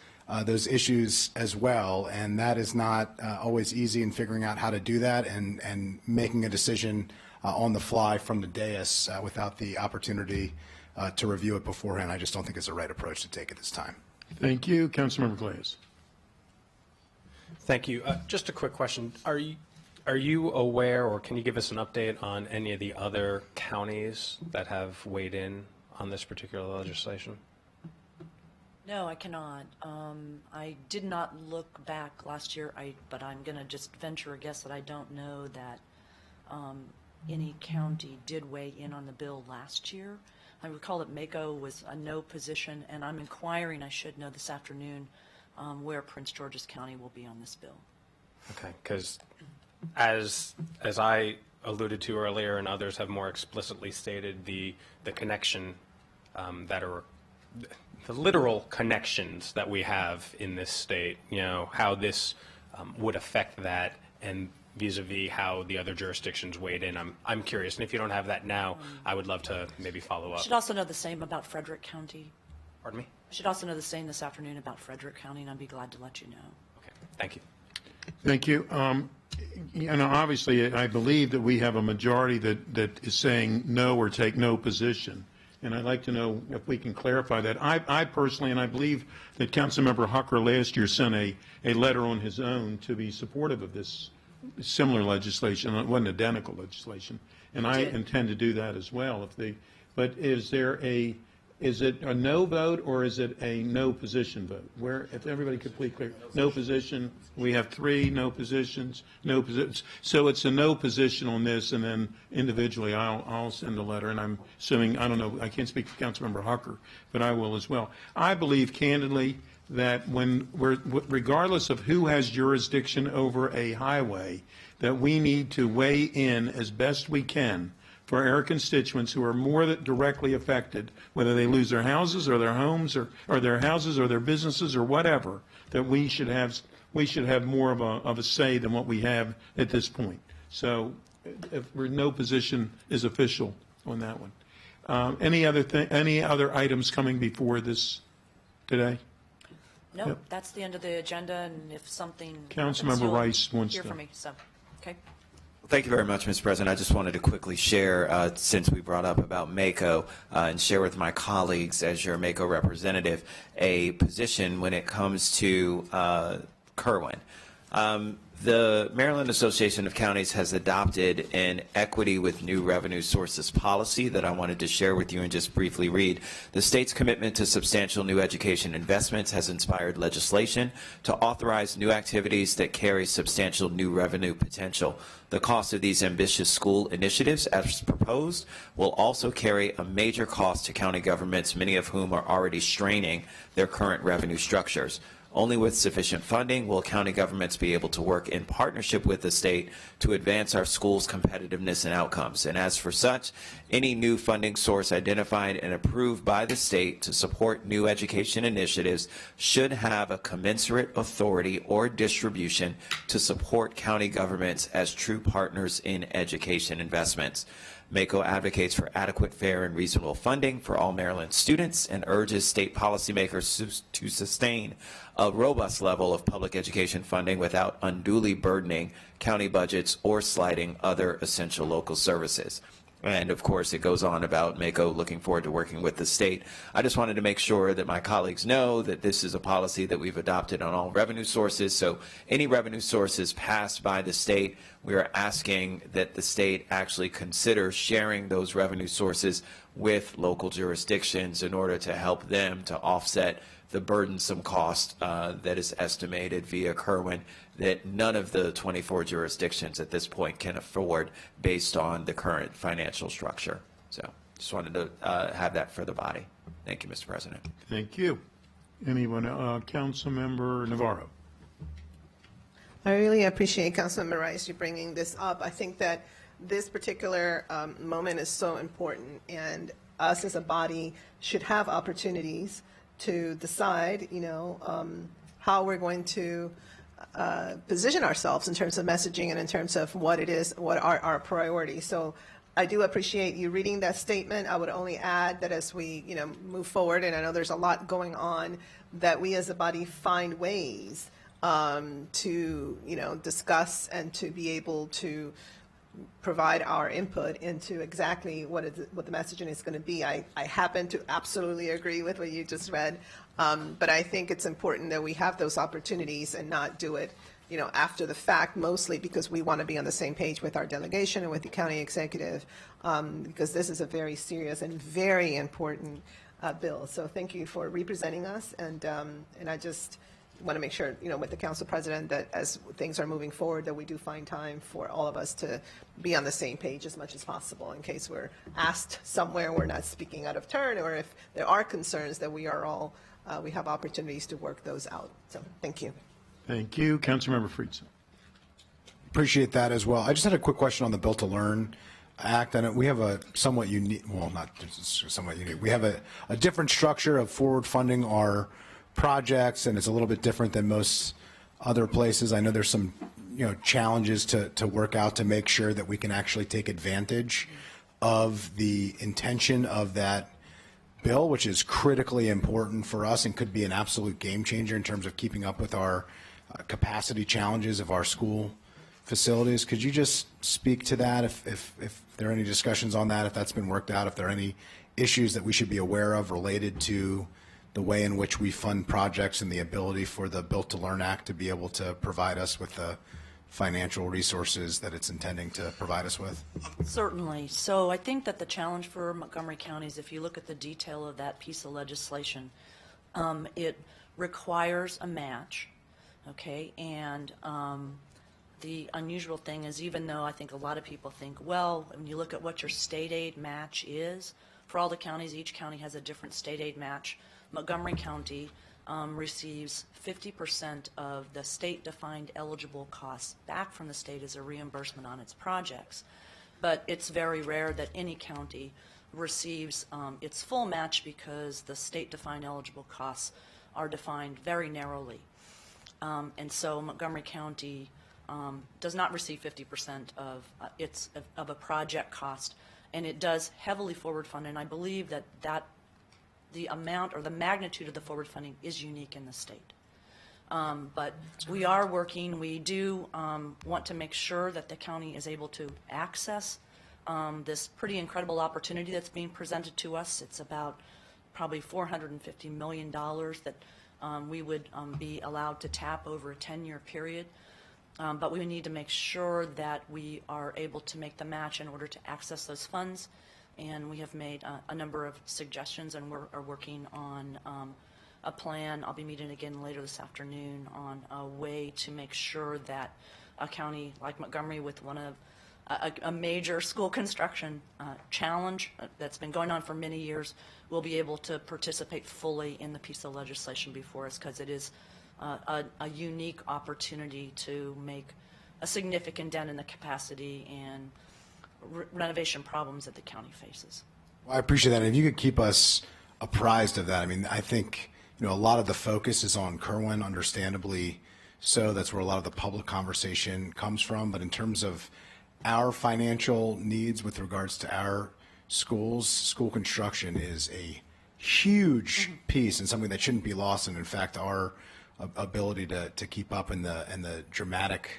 those issues as well. And that is not always easy in figuring out how to do that and making a decision on the fly from the dais without the opportunity to review it beforehand. I just don't think it's the right approach to take at this time. Thank you. Councilmember Glass. Thank you. Just a quick question. Are you aware, or can you give us an update on any of the other counties that have weighed in on this particular legislation? No, I cannot. I did not look back last year, but I'm going to just venture a guess that I don't know that any county did weigh in on the bill last year. I recall that Mako was a no position, and I'm inquiring, I should know this afternoon, where Prince George's County will be on this bill. Okay, because as I alluded to earlier, and others have more explicitly stated, the connection that are the literal connections that we have in this state, how this would affect that, and vis-a-vis how the other jurisdictions weighed in. I'm curious, and if you don't have that now, I would love to maybe follow up. I should also know the same about Frederick County. Pardon me? I should also know the same this afternoon about Frederick County, and I'd be glad to let you know. Okay, thank you. Thank you. Obviously, I believe that we have a majority that is saying no or take no position. And I'd like to know if we can clarify that. I personally, and I believe that Councilmember Hucker last year sent a letter on his own to be supportive of this similar legislation. It wasn't identical legislation. And I intend to do that as well. But is it a no vote or is it a no position vote? Where, if everybody could please clear, no position. We have 3 no positions, no positions. So it's a no position on this, and then individually I'll send a letter. And I'm assuming, I don't know, I can't speak for Councilmember Hucker, but I will as well. I believe candidly that regardless of who has jurisdiction over a highway, that we need to weigh in as best we can for our constituents who are more directly affected, whether they lose their houses or their homes or their houses or their businesses or whatever, that we should have more of a say than what we have at this point. So if no position is official on that one. Any other items coming before this today? No, Yep. That's the end of the agenda, and if something Councilmember happens, you'll Rice wants hear to- from me. So, okay. Thank you very much, Mr. President. I just wanted to quickly share, since we brought up about MACO, and share with my colleagues as your MACO representative a position when it comes to Kerwin. The Maryland Association of Counties has adopted an equity with new revenue sources policy that I wanted to share with you and just briefly read. The state's commitment to substantial new education investments has inspired legislation to authorize new activities that carry substantial new revenue potential. The cost of these ambitious school initiatives, as proposed, will also carry a major cost to county governments, many of whom are already straining their current revenue structures. Only with sufficient funding will county governments be able to work in partnership with the state to advance our schools' competitiveness and outcomes. And as for such, any new funding source identified and approved by the state to support new education initiatives should have a commensurate authority or distribution to support county governments as true partners in education investments. MACO advocates for adequate, fair, and reasonable funding for all Maryland students and urges state policymakers to sustain a robust level of public education funding without unduly burdening county budgets or slighting other essential local services. And of course, it goes on about MACO looking forward to working with the state. I just wanted to make sure that my colleagues know that this is a policy that we've adopted on all revenue sources. So any revenue sources passed by the state, we are asking that the state actually consider sharing those revenue sources with local jurisdictions in order to help them to offset the burdensome cost that is estimated via Kerwin that none of the 24 jurisdictions at this point can afford based on the current financial structure. So just wanted to have that for the body. Thank you, Mr. President. Thank you. Anyone, Councilmember Navarro? I really appreciate Councilmember Rice, you bringing this up. I think that this particular moment is so important, and us as a body should have opportunities to decide, how we're going to position ourselves in terms of messaging and in terms of what it is, what are our priorities. So I do appreciate you reading that statement. I would only add that as we, move forward, and I know there's a lot going on, that we as a body find ways to, discuss and to be able to provide our input into exactly what the messaging is going to be. I happen to absolutely agree with what you just read, but I think it's important that we have those opportunities and not do it, after the fact, mostly because we want to be on the same page with our delegation and with the county executive, because this is a very serious and very important bill. So thank you for representing us, and I just want to make sure, with the council president, that as things are moving forward, that we do find time for all of us to be on the same page as much as possible in case we're asked somewhere we're not speaking out of turn, or if there are concerns that we are all, we have opportunities to work those out. So thank you. Thank you. Councilmember Friedson. Appreciate that as well. I just had a quick question on the Built to Learn Act, and we have a somewhat unique, well, not somewhat unique, we have a different structure of forward funding our projects, and it's a little bit different than most other places. I know there's some, challenges to work out to make sure that we can actually take advantage of the intention of that bill, which is critically important for us and could be an absolute game changer in terms of keeping up with our capacity challenges of our school facilities. Could you just speak to that, if there are any discussions on that, if that's been worked out, if there are any issues that we should be aware of related to the way in which we fund projects and the ability for the Built to Learn Act to be able to provide us with the financial resources that it's intending to provide us with? Certainly. So I think that the challenge for Montgomery County is, if you look at the detail of that piece of legislation, it requires a match, okay? And the unusual thing is, even though I think a lot of people think, well, when you look at what your state aid match is, for all the counties, each county has a different state aid match. Montgomery County receives 50% of the state-defined eligible costs back from the state as a reimbursement on its projects. But it's very rare that any county receives its full match, because the state-defined eligible costs are defined very narrowly. And so Montgomery County does not receive 50% of of a project cost, and it does heavily forward fund. And I believe that the amount or the magnitude of the forward funding is unique in the state. But we are working. We do want to make sure that the county is able to access this pretty incredible opportunity that's being presented to us. It's about probably $450 million that we would be allowed to tap over a 10-year period. But we need to make sure that we are able to make the match in order to access those funds. And we have made a number of suggestions, and are working on a plan. I'll be meeting again later this afternoon on a way to make sure that a county like Montgomery, with one of a major school construction challenge that's been going on for many years, will be able to participate fully in the piece of legislation before us, because it is a unique opportunity to make a significant dent in the capacity and renovation problems that the county faces. Well, I appreciate that. And if you could keep us apprised of that. I mean, I think, a lot of the focus is on Kerwin, understandably so. That's where a lot of the public conversation comes from. But in terms of our financial needs with regards to our schools, school construction is a huge piece and something that shouldn't be lost. And in fact, our ability to keep up in the dramatic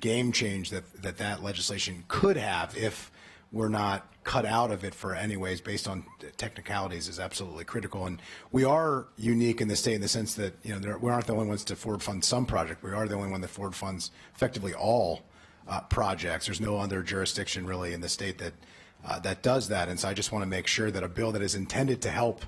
game change that legislation could have, if we're not cut out of it for anyways based on technicalities, is absolutely critical. And we are unique in the state in the sense that we aren't the only ones to forward fund some project. We are the only one that forward funds effectively all projects. There's no other jurisdiction really in the state that does that. And so I just want to make sure that a bill that is intended to help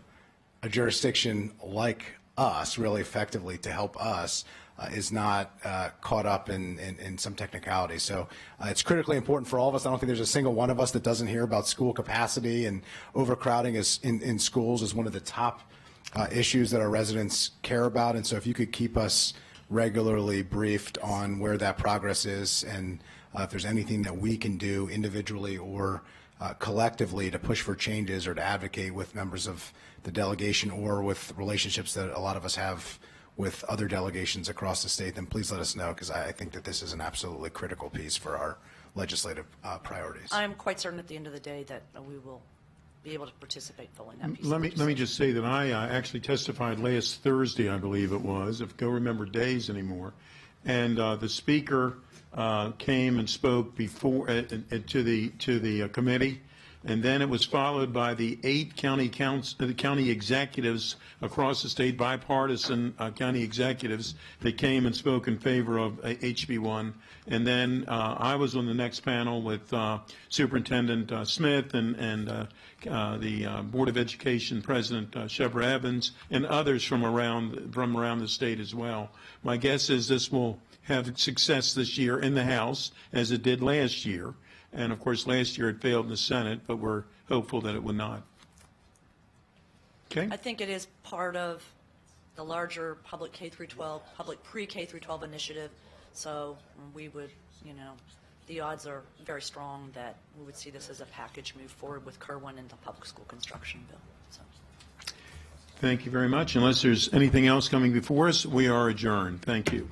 a jurisdiction like us, really effectively to help us, is not caught up in some technicality. So it's critically important for all of us. I don't think there's a single one of us that doesn't hear about school capacity, and overcrowding in schools is one of the top issues that our residents care about. And so if you could keep us regularly briefed on where that progress is, and if there's anything that we can do individually or collectively to push for changes or to advocate with members of the delegation or with relationships that a lot of us have with other delegations across the state, then please let us know, because I think that this is an absolutely critical piece for our legislative priorities. I am quite certain at the end of the day that we will be able to participate fully in that piece. Let me just say that I actually testified last Thursday, I believe it was, if I don't remember days anymore, and the speaker came and spoke before to the committee, and then it was followed by the 8 county executives across the state, bipartisan county executives that came and spoke in favor of HB1. And then I was on the next panel with Superintendent Smith and the Board of Education President Shebra Evans, and others from around the state as well. My guess is this will have success this year in the House, as it did last year. And of course, last year it failed in the Senate, but we're hopeful that it will not. Okay? I think it is part of the larger public K through 12, public pre-K through 12 initiative. So we would, the odds are very strong that we would see this as a package move forward with Kerwin and the public school construction bill. So. Thank you very much. Unless there's anything else coming before us, we are adjourned. Thank you.